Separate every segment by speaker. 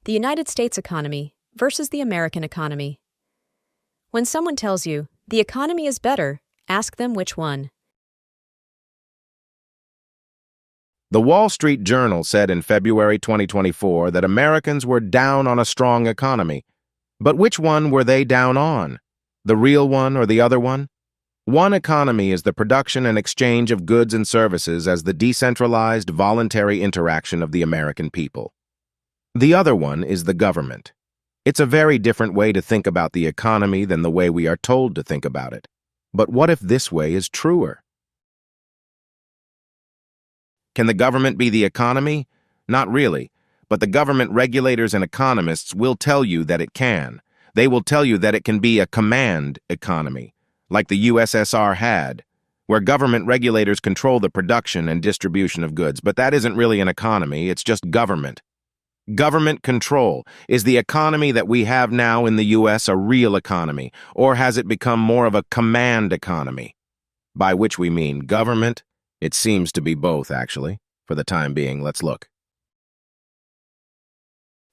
Speaker 1: The United States economy versus the American economy. When someone tells you, the economy is better, ask them which one.
Speaker 2: The Wall Street Journal said in February 2024 that Americans were down on a strong economy. But which one were they down on? The real one or the other one? One economy is the production and exchange of goods and services as the decentralized, voluntary interaction of the American people. The other one is the government. It's a very different way to think about the economy than the way we are told to think about it. But what if this way is truer? Can the government be the economy? Not really, but the government regulators and economists will tell you that it can. They will tell you that it can be a command economy, like the USSR had, where government regulators control the production and distribution of goods. But that isn't really an economy, it's just government. Government control. Is the economy that we have now in the U.S. a real economy, or has it become more of a command economy? By which we mean government. It seems to be both, actually. For the time being, let's look.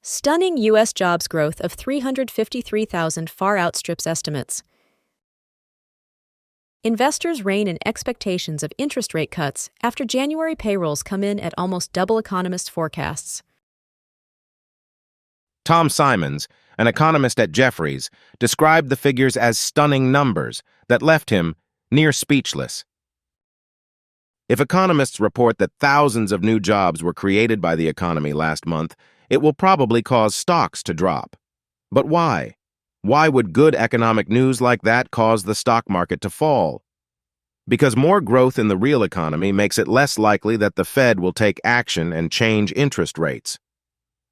Speaker 1: Stunning U.S. jobs growth of 353,000 far outstrips estimates. Investors rein in expectations of interest rate cuts after January payrolls come in at almost double economists' forecasts.
Speaker 2: Tom Simons, an economist at Jefferies, described the figures as stunning numbers that left him near speechless. If economists report that thousands of new jobs were created by the economy last month, it will probably cause stocks to drop. But why? Why would good economic news like that cause the stock market to fall? Because more growth in the real economy makes it less likely that the Fed will take action and change interest rates.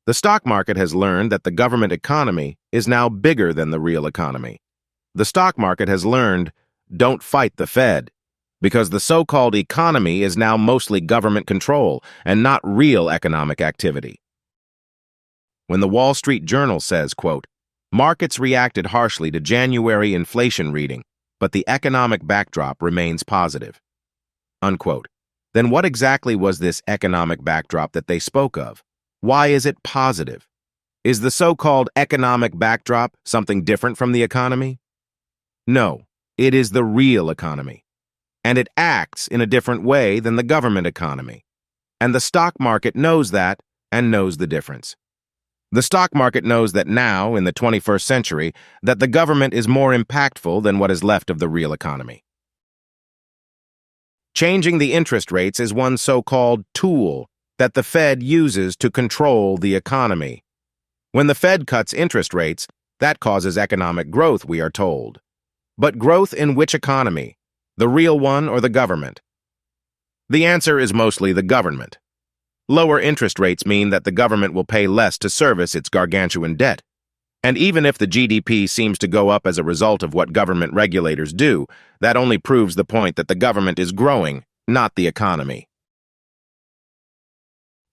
Speaker 2: The stock market has learned that the government economy is now bigger than the real economy. The stock market has learned, don't fight the Fed, because the so-called economy is now mostly government control and not real economic activity. When the Wall Street Journal says, quote, markets reacted harshly to January inflation reading, but the economic backdrop remains positive, unquote, then what exactly was this economic backdrop that they spoke of? Why is it positive? Is the so-called economic backdrop something different from the economy? No, it is the real economy. And it acts in a different way than the government economy. And the stock market knows that and knows the difference. The stock market knows that now, in the 21st century, that the government is more impactful than what is left of the real economy. Changing the interest rates is one so-called tool that the Fed uses to control the economy. When the Fed cuts interest rates, that causes economic growth, we are told. But growth in which economy? The real one or the government? The answer is mostly the government. Lower interest rates mean that the government will pay less to service its gargantuan debt. And even if the GDP seems to go up as a result of what government regulators do, that only proves the point that the government is growing, not the economy.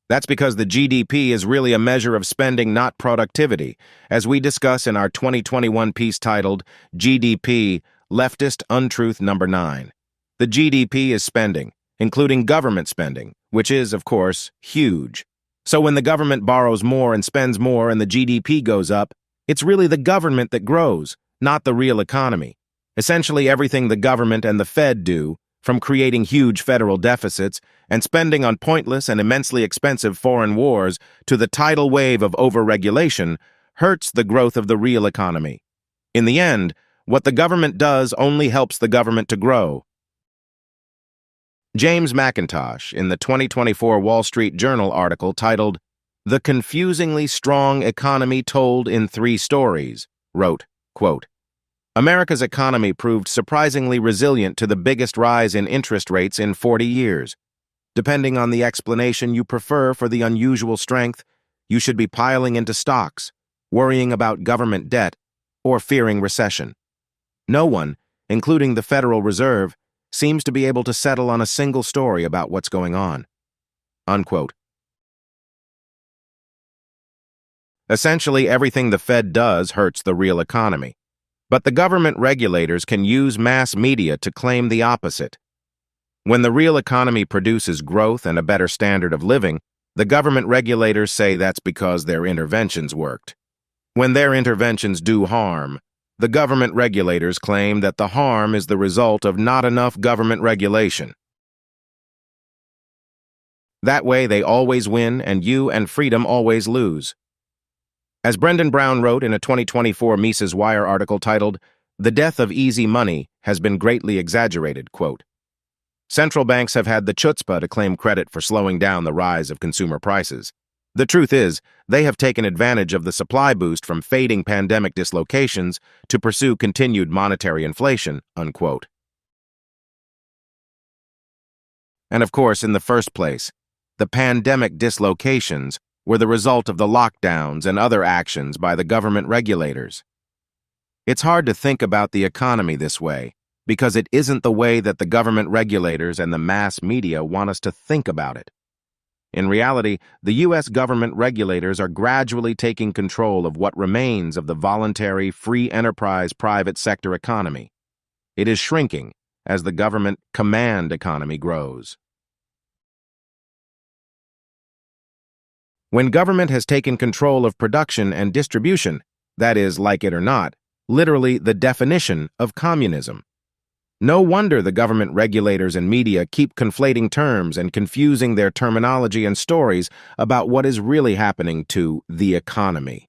Speaker 2: That's because the GDP is really a measure of spending, not productivity, as we discuss in our 2021 piece titled GDP, Leftist Untruth Number 9. The GDP is spending, including government spending, which is, of course, huge. So when the government borrows more and spends more and the GDP goes up, it's really the government that grows, not the real economy. Essentially everything the government and the Fed do, from creating huge federal deficits and spending on pointless and immensely expensive foreign wars to the tidal wave of overregulation, hurts the growth of the real economy. In the end, what the government does only helps the government to grow. James McIntosh, in the 2024 Wall Street Journal article titled The Confusingly Strong Economy Told in 3 Stories, wrote, quote, America's economy proved surprisingly resilient to the biggest rise in interest rates in 40 years. Depending on the explanation you prefer for the unusual strength, you should be piling into stocks, worrying about government debt, or fearing recession. No one, including the Federal Reserve, seems to be able to settle on a single story about what's going on. Unquote. Essentially, everything the Fed does hurts the real economy. But the government regulators can use mass media to claim the opposite. When the real economy produces growth and a better standard of living, The government regulators say that's because their interventions worked. When their interventions do harm, the government regulators claim that the harm is the result of not enough government regulation. That way, they always win, and you and freedom always lose. As Brendan Brown wrote in a 2024 Mises Wire article titled, "The Death of Easy Money Has Been Greatly Exaggerated," quote, "Central banks have had the chutzpah to claim credit for slowing down the rise of consumer prices. The truth is, they have taken advantage of the supply boost from fading pandemic dislocations to pursue continued monetary inflation," unquote. And of course, in the first place, the pandemic dislocations were the result of the lockdowns and other actions by the government regulators. It's hard to think about the economy this way, because it isn't the way that the government regulators and the mass media want us to think about it. In reality, the U.S. government regulators are gradually taking control of what remains of the voluntary, free enterprise private sector economy. It is shrinking as the government command economy grows. When government has taken control of production and distribution, that is, like it or not, literally the definition of communism. No wonder the government regulators and media keep conflating terms and confusing their terminology and stories about what is really happening to the economy.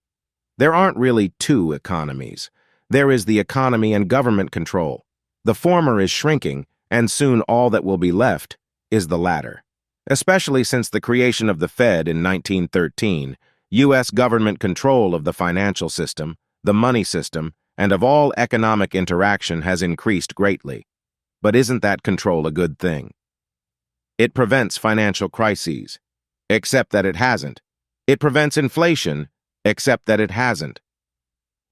Speaker 2: There aren't really two economies. There is the economy and government control. The former is shrinking, and soon all that will be left is the latter. Especially since the creation of the Fed in 1913, U.S. government control of the financial system, the money system, and of all economic interaction has increased greatly. But isn't that control a good thing? It prevents financial crises, except that it hasn't. It prevents inflation, except that it hasn't.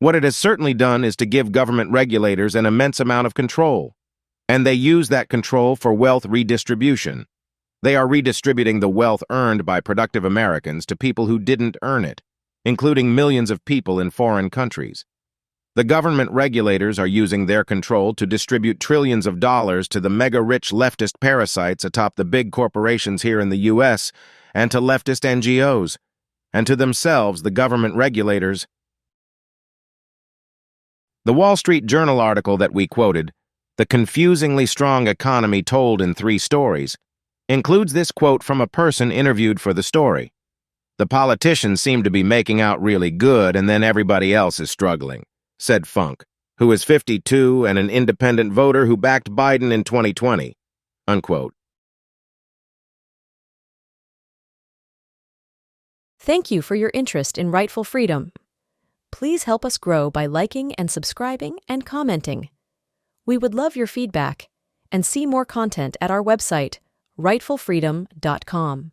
Speaker 2: What it has certainly done is to give government regulators an immense amount of control, and they use that control for wealth redistribution. They are redistributing the wealth earned by productive Americans to people who didn't earn it, including millions of people in foreign countries. The government regulators are using their control to distribute trillions of dollars to the mega-rich leftist parasites atop the big corporations here in the U.S., and to leftist NGOs, and to themselves, the government regulators. The Wall Street Journal article that we quoted, "The Confusingly Strong Economy Told in 3 Stories," includes this quote from a person interviewed for the story. "The politicians seem to be making out really good, and then everybody else is struggling," said Funk, who is 52 and an independent voter who backed Biden in 2020, unquote.
Speaker 1: Thank you for your interest in Rightful Freedom. Please help us grow by liking and subscribing and commenting. We would love your feedback, and see more content at our website, rightfulfreedom.com.